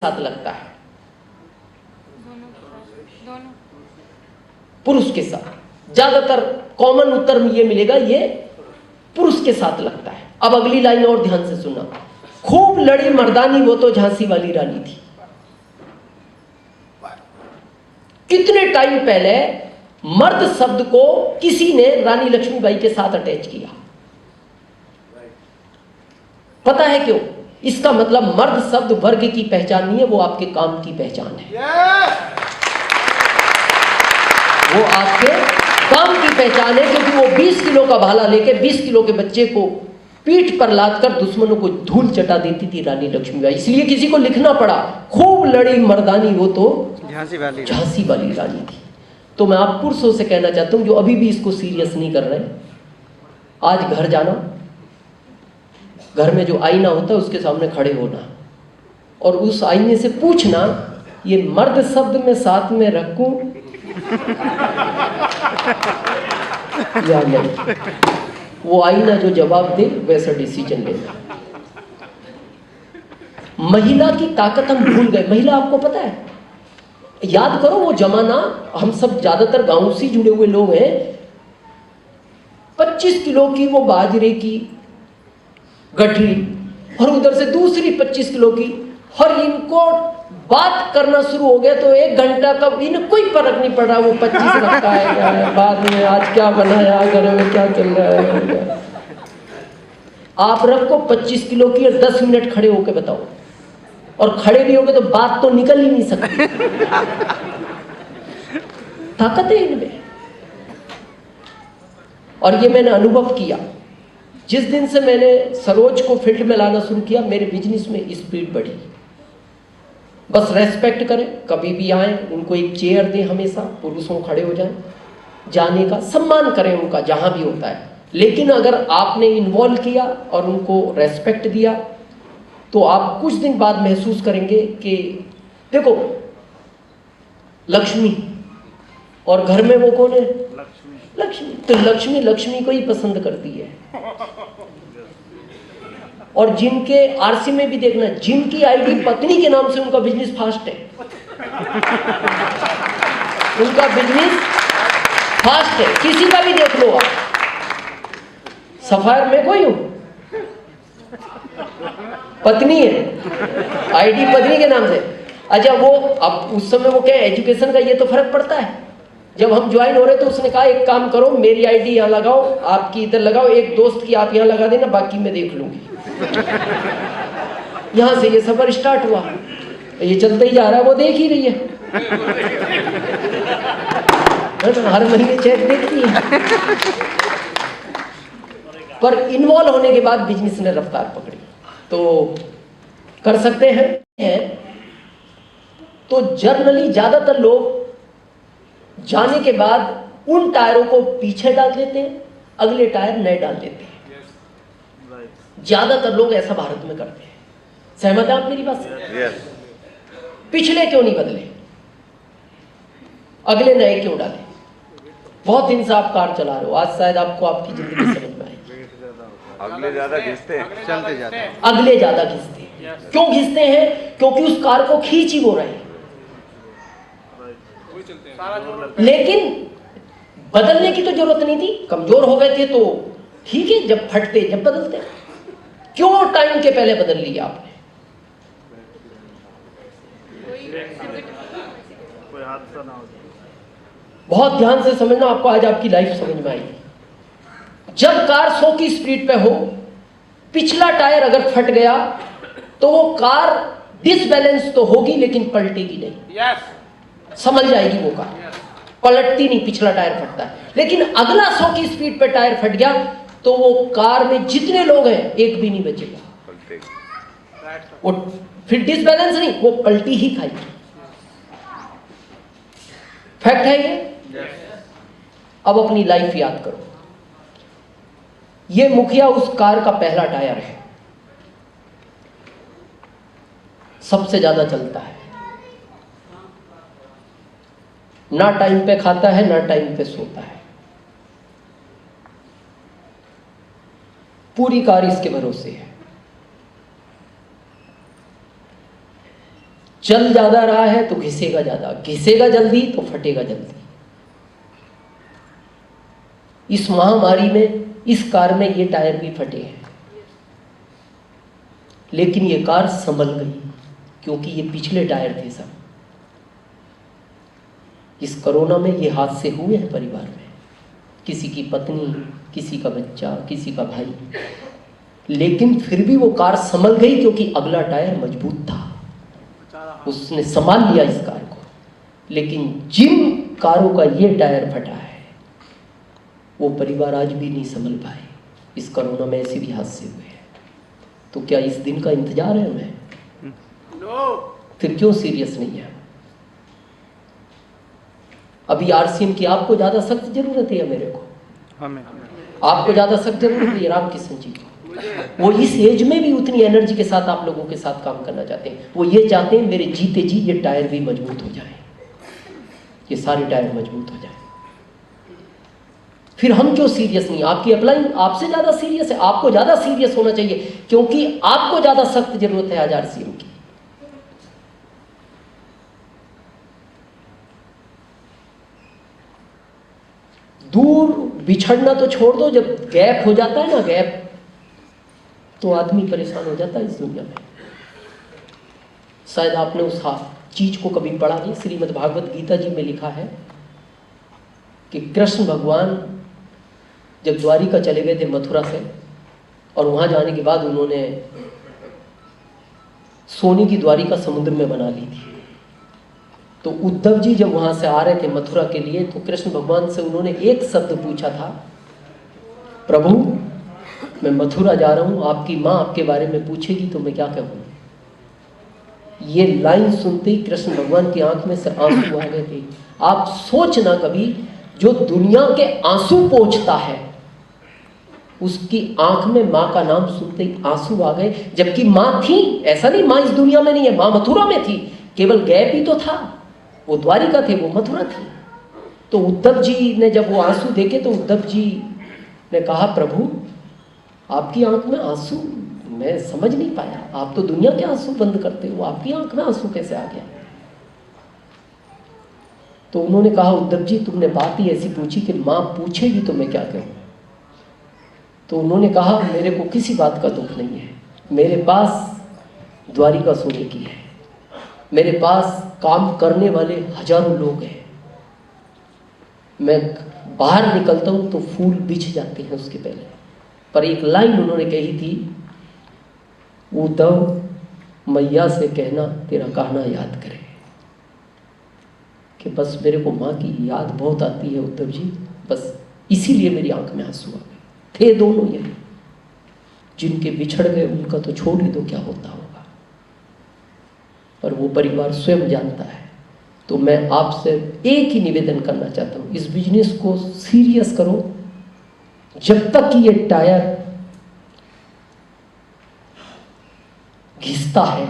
साथ लगता है? दोनों पुरुष के साथ। ज्यादातर कॉमन उत्तर में ये मिलेगा, ये पुरुष के साथ लगता है। अब अगली लाइन और ध्यान से सुनना। खूब लड़ी मर्दानी वो तो झांसी वाली रानी थी। कितने टाइम पहले मर्द शब्द को किसी ने रानी लक्ष्मीबाई के साथ अटैच किया? पता है क्यों? इसका मतलब मर्द शब्द वर्ग की पहचान नहीं है, वो आपके काम की पहचान है। वो आपके काम की पहचान है, क्योंकि वो 20 किलो का भाला लेके 20 किलो के बच्चे को पीठ पर लादकर दुश्मनों को धूल चटा देती थी रानी लक्ष्मीबाई। इसलिए किसी को लिखना पड़ा, खूब लड़ी मर्दानी वो तो झांसी वाली रानी थी। तो मैं आप पुरुषों से कहना चाहता हूं जो अभी भी इसको सीरियस नहीं कर रहे, आज घर जाना, घर में जो आईना होता है उसके सामने खड़े होना और उस आईने से पूछना, ये मर्द शब्द में साथ में रखूं या नहीं। वो आईना जो जवाब दे वैसा डिसीजन लेना। महिला की ताकत हम भूल गए। महिला, आपको पता है, याद करो वो जमाना, हम सब ज्यादातर गांव से जुड़े हुए लोग हैं। 25 किलो की वो बाजरे की गठरी और उधर से दूसरी 25 किलो की, और इनको बात करना शुरू हो गया तो 1 घंटा का इन्हें कोई फर्क नहीं पड़ रहा वो 25 रखा है, बाद में आज क्या बनाया, घर में क्या चल रहा है। आप रखो 25 किलो की और 10 मिनट खड़े होकर बताओ, और खड़े भी होगे तो बात तो निकल ही नहीं सकती। ताकत है इनमें। और ये मैंने अनुभव किया। जिस दिन से मैंने सरोज को फील्ड में लाना शुरू किया, मेरे बिजनेस में स्पीड बढ़ी। बस रेस्पेक्ट करें, कभी भी आए, उनको एक चेयर दें, हमेशा पुरुषों खड़े हो जाएं, जाने का सम्मान करें उनका जहां भी होता है। लेकिन अगर आपने इन्वॉल्व किया और उनको रेस्पेक्ट दिया तो आप कुछ दिन बाद महसूस करेंगे कि देखो लक्ष्मी, और घर में वो कौन है? लक्ष्मी। तो लक्ष्मी लक्ष्मी को ही पसंद करती है। और जिनके आरसी में भी देखना, जिनकी आईडी पत्नी के नाम से, उनका बिजनेस फास्ट है। उनका बिजनेस फास्ट है, किसी का भी देख लो आप। सफायर में कोई हो, पत्नी है, आईडी पत्नी के नाम से। अच्छा, वो अब उस समय वो क्या, एजुकेशन का ये तो फर्क पड़ता है। जब हम ज्वाइन हो रहे तो उसने कहा एक काम करो, मेरी आईडी यहाँ लगाओ, आपकी इधर लगाओ, एक दोस्त की आप यहाँ लगा देना, बाकी मैं देख लूंगी। यहां से ये सफर स्टार्ट हुआ, ये चलता ही जा रहा है, वो देख ही रही है, हर महीने चेक देखती है। पर इन्वॉल्व होने के बाद बिजनेस ने रफ्तार पकड़ी। तो कर सकते हैं। तो जनरली ज्यादातर लोग जाने के बाद उन टायरों को पीछे डाल देते हैं, अगले टायर नए डाल देते हैं। ज्यादातर लोग ऐसा भारत में करते हैं। सहमत है आप मेरी बात से? पिछले क्यों नहीं बदले, अगले नए क्यों डाले? बहुत दिन से आप कार चला रहे हो, आज शायद आपको आपकी जिंदगी समझ में आई। अगले ज्यादा घिसते हैं, चलते जाते हैं। अगले ज्यादा घिसते हैं। क्यों घिसते हैं? क्योंकि उस कार को खींच ही वो रहे हैं। लेकिन बदलने की तो जरूरत नहीं थी। कमजोर हो गए थे तो ठीक है, जब फटते जब बदलते। क्यों टाइम के पहले बदल लिया आपने? कोई हादसा ना हो। बहुत ध्यान से समझना, आपको आज आपकी लाइफ समझ में आएगी। जब कार 100 की स्पीड पे हो, पिछला टायर अगर फट गया तो वो कार डिसबैलेंस तो होगी लेकिन पलटेगी नहीं। समझ जाएगी वो कार, पलटती नहीं, पिछला टायर फटता है। लेकिन अगला 100 की स्पीड पे टायर फट गया तो वो कार में जितने लोग हैं एक भी नहीं बचेगा। वो फिर डिसबैलेंस नहीं, वो पलटी ही खाएगी। फैक्ट है ये। अब अपनी लाइफ याद करो। ये मुखिया उस कार का पहला टायर है, सबसे ज्यादा चलता है, ना टाइम पे खाता है ना टाइम पे सोता है, पूरी कार इसके भरोसे है। चल ज़्यादा रहा है तो घिसेगा ज़्यादा, घिसेगा जल्दी तो फटेगा जल्दी। इस महामारी में इस कार में ये टायर भी फटे हैं, लेकिन ये कार संभल गई क्योंकि ये पिछले टायर थे सब। इस कोरोना में ये हादसे हुए हैं परिवार में, किसी की पत्नी, किसी का बच्चा, किसी का भाई, लेकिन फिर भी वो कार संभल गई क्योंकि अगला टायर मजबूत था, उसने संभाल लिया इस कार को। लेकिन जिन कारों का ये टायर फटा है वो परिवार आज भी नहीं संभल पाए। इस कोरोना में ऐसे भी हादसे हुए हैं। तो क्या इस दिन का इंतजार है हमें? फिर क्यों सीरियस नहीं है? अभी आरसीएम की आपको ज्यादा सख्त जरूरत है या मेरे को? हमें आपको ज्यादा सख्त जरूरत है रामकिशन जी को। वो इस एज में भी उतनी एनर्जी के साथ आप लोगों के साथ काम करना चाहते हैं। वो ये चाहते हैं मेरे जीते जी ये टायर भी मजबूत हो जाए, ये सारे टायर मजबूत हो जाए। फिर हम क्यों सीरियस नहीं? आपकी अपलाइन आपसे ज्यादा सीरियस है, आपको ज्यादा सीरियस होना चाहिए क्योंकि आपको ज्यादा सख्त जरूरत है आज आरसीएम की। दूर बिछड़ना तो छोड़ दो, जब गैप हो जाता है ना, गैप, तो आदमी परेशान हो जाता है इस दुनिया में। शायद आपने उस चीज को कभी पढ़ा नहीं। श्रीमद् भागवत गीता जी में लिखा है कि कृष्ण भगवान जब द्वारिका चले गए थे मथुरा से, और वहां जाने के बाद उन्होंने सोने की द्वारिका समुद्र में बना ली थी। तो उद्धव जी जब वहां से आ रहे थे मथुरा के लिए, तो कृष्ण भगवान से उन्होंने एक शब्द पूछा था, प्रभु मैं मथुरा जा रहा हूं, आपकी मां आपके बारे में पूछेगी तो मैं क्या कहूं? ये लाइन सुनते ही कृष्ण भगवान की आंख में से आंसू आ गए थे। आप सोचना कभी, जो दुनिया के आंसू पोंछता है उसकी आंख में मां का नाम सुनते ही आंसू आ गए, जबकि मां थी। ऐसा नहीं मां इस दुनिया में नहीं है, मां मथुरा में थी, केवल गैप ही तो था। वो द्वारिका थे, वो मथुरा थी। तो उद्धव जी ने जब वो आंसू देखे तो उद्धव जी ने कहा, प्रभु आपकी आंख में आंसू मैं समझ नहीं पाया, आप तो दुनिया के आंसू बंद करते हो, आपकी आंख में आंसू कैसे आ गया? तो उन्होंने कहा, उद्धव जी तुमने बात ही ऐसी पूछी कि मां पूछेगी तो मैं क्या कहूं? तो उन्होंने कहा, मेरे को किसी बात का दुख नहीं है, मेरे पास द्वारिका सोने की है, मेरे पास काम करने वाले हजारों लोग हैं, मैं बाहर निकलता हूं तो फूल बिछ जाते हैं उसके पहले। पर एक लाइन उन्होंने कही थी, उद्धव मैया से कहना तेरा कहना याद करे, कि बस मेरे को माँ की याद बहुत आती है उद्धव जी, बस इसीलिए मेरी आंख में आंसू आ गए। थे दोनों ये, जिनके बिछड़ गए उनका तो छोड़ ही दो क्या होता होगा, पर वो परिवार स्वयं जानता है। तो मैं आपसे एक ही निवेदन करना चाहता हूँ, इस बिजनेस को सीरियस करो। जब तक कि ये टायर घिसता है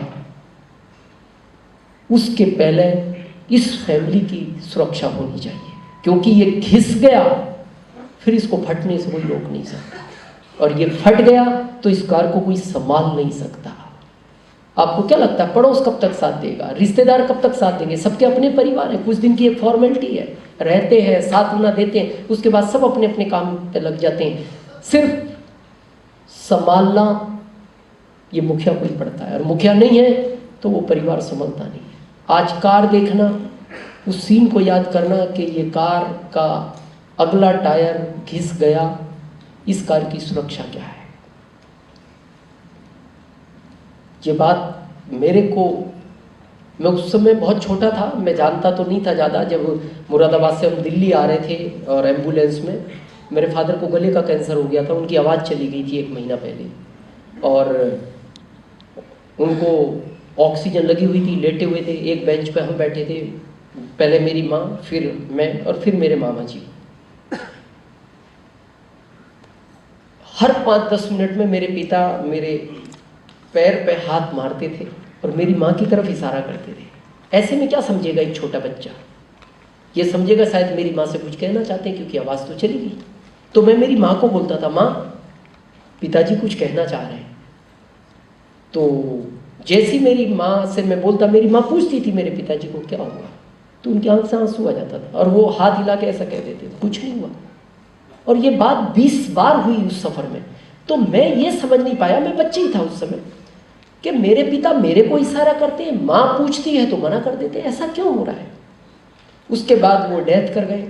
उसके पहले इस फैमिली की सुरक्षा होनी चाहिए, क्योंकि ये घिस गया फिर इसको फटने से कोई रोक नहीं सकता, और ये फट गया तो इस कार को कोई संभाल नहीं सकता। आपको क्या लगता है पड़ोस कब तक साथ देगा, रिश्तेदार कब तक साथ देंगे? सबके अपने परिवार है, कुछ दिन की एक फॉर्मेलिटी है, रहते हैं साथ ना देते हैं, उसके बाद सब अपने अपने काम पे लग जाते हैं। सिर्फ संभालना ये मुखिया को ही पड़ता है, और मुखिया नहीं है तो वो परिवार संभलता नहीं है। आज कार देखना, उस सीन को याद करना कि ये कार का अगला टायर घिस गया, इस कार की सुरक्षा क्या है? ये बात मेरे को, मैं उस समय बहुत छोटा था, मैं जानता तो नहीं था ज़्यादा। जब मुरादाबाद से हम दिल्ली आ रहे थे और एम्बुलेंस में मेरे फादर को गले का कैंसर हो गया था, उनकी आवाज़ चली गई थी 1 महीना पहले, और उनको ऑक्सीजन लगी हुई थी, लेटे हुए थे, एक बेंच पे हम बैठे थे, पहले मेरी माँ, फिर मैं, और फिर मेरे मामा जी। हर 5-10 मिनट में मेरे पिता मेरे पैर पे हाथ मारते थे और मेरी माँ की तरफ इशारा करते थे। ऐसे में क्या समझेगा एक छोटा बच्चा? ये समझेगा शायद मेरी माँ से कुछ कहना चाहते हैं, क्योंकि आवाज़ तो चली गई। तो मैं मेरी माँ को बोलता था, माँ पिताजी कुछ कहना चाह रहे हैं। तो जैसी मेरी माँ से मैं बोलता, मेरी माँ पूछती थी मेरे पिताजी को क्या हुआ, तो उनकी आंख से आंसू आ जाता था और वो हाथ हिला के ऐसा कह देते थे कुछ नहीं हुआ। और ये बात 20 बार हुई उस सफ़र में। तो मैं ये समझ नहीं पाया, मैं बच्चे ही था उस समय, कि मेरे पिता मेरे को इशारा करते हैं, माँ पूछती है तो मना कर देते हैं, ऐसा क्यों हो रहा है। उसके बाद वो डेथ कर गए,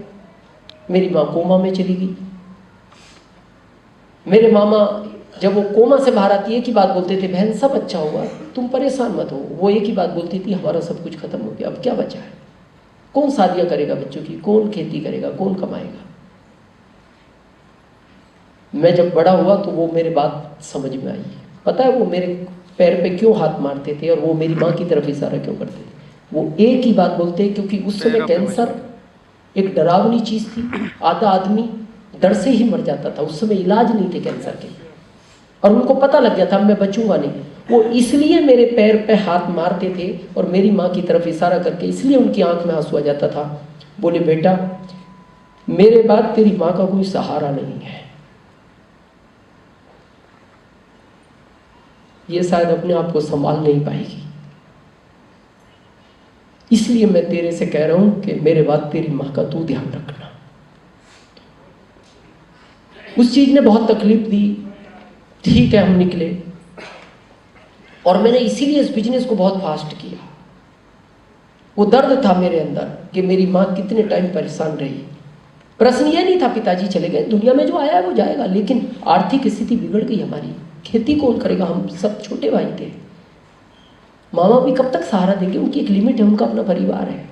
मेरी माँ कोमा में चली गई। मेरे मामा जब वो कोमा से बाहर आती, एक ही बात बोलते थे, बहन सब अच्छा होगा, तुम परेशान मत हो। वो एक ही बात बोलती थी, हमारा सब कुछ खत्म हो गया, अब क्या बचा है, कौन शादियाँ करेगा बच्चों की, कौन खेती करेगा, कौन कमाएगा। मैं जब बड़ा हुआ तो वो मेरे बात समझ में आई। पता है वो मेरे पैर पे क्यों हाथ मारते थे और वो मेरी माँ की तरफ इशारा क्यों करते थे। वो एक ही बात बोलते हैं, क्योंकि उस समय कैंसर एक डरावनी चीज़ थी, आधा आदमी डर से ही मर जाता था। उस समय इलाज नहीं थे कैंसर के, और उनको पता लग गया था मैं बचूंगा नहीं। वो इसलिए मेरे पैर पे हाथ मारते थे और मेरी माँ की तरफ इशारा करके, इसलिए उनकी आंख में आंसू आ जाता था। बोले बेटा मेरे बाद तेरी माँ का कोई सहारा नहीं है, ये शायद अपने आप को संभाल नहीं पाएगी, इसलिए मैं तेरे से कह रहा हूं कि मेरे बाद तेरी माँ का तू ध्यान रखना। उस चीज ने बहुत तकलीफ दी। ठीक है, हम निकले और मैंने इसीलिए इस बिजनेस को बहुत फास्ट किया। वो दर्द था मेरे अंदर कि मेरी माँ कितने टाइम परेशान रही। प्रश्न ये नहीं था पिताजी चले गए, दुनिया में जो आया है वो जाएगा, लेकिन आर्थिक स्थिति बिगड़ गई हमारी, खेती कौन करेगा, हम सब छोटे भाई थे, मामा भी कब तक सहारा देंगे, उनकी एक लिमिट है, उनका अपना परिवार है।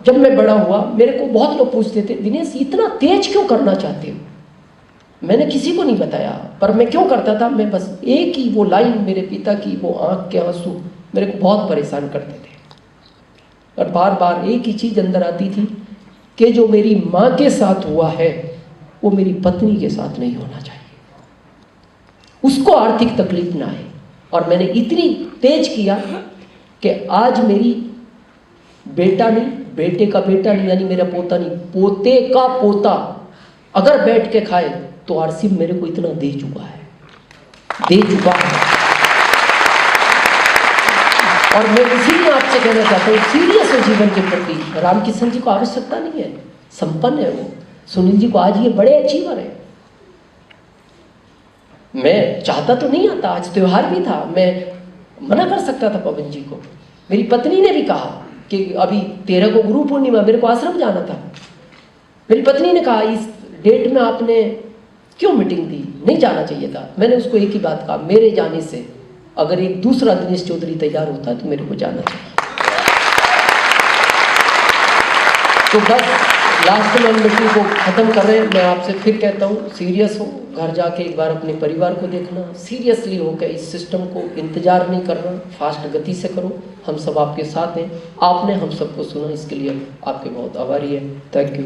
जब मैं बड़ा हुआ मेरे को बहुत लोग पूछते थे, दिनेश इतना तेज क्यों करना चाहते हो। मैंने किसी को नहीं बताया, पर मैं क्यों करता था, मैं बस एक ही वो लाइन, मेरे पिता की वो आंख के आंसू मेरे को बहुत परेशान करते थे। और बार बार एक ही चीज अंदर आती थी कि जो मेरी माँ के साथ हुआ है वो मेरी पत्नी के साथ नहीं होना चाहिए, उसको आर्थिक तकलीफ ना आए। और मैंने इतनी तेज किया कि आज मेरी बेटा नहीं, बेटे का बेटा नहीं, यानी मेरा पोता नहीं, पोते का पोता अगर बैठ के खाए तो आरसीब मेरे को इतना दे चुका है। और मैं इसीलिए आपसे कहना चाहता हूँ, सीरियस हो जीवन के प्रति। रामकिशन जी को आवश्यकता नहीं है, संपन्न है वो। सुनील जी को आज ये बड़े अचीवर है। मैं चाहता तो नहीं आता, आज त्योहार भी था, मैं मना कर सकता था पवन जी को। मेरी पत्नी ने भी कहा कि अभी 13 को गुरु पूर्णिमा, मेरे को आश्रम जाना था। मेरी पत्नी ने कहा इस डेट में आपने क्यों मीटिंग दी, नहीं जाना चाहिए था। मैंने उसको एक ही बात कहा, मेरे जाने से अगर एक दूसरा दिनेश चौधरी तैयार होता है तो मेरे को जाना चाहिए। तो बस लास्ट में हम मीटिंग को ख़त्म कर रहे हैं। मैं आपसे फिर कहता हूँ, सीरियस हो, घर जाके एक बार अपने परिवार को देखना, सीरियसली होकर इस सिस्टम को इंतजार नहीं करना, फास्ट गति से करो। हम सब आपके साथ हैं, आपने हम सबको सुना, इसके लिए आपके बहुत आभारी है। Thank you.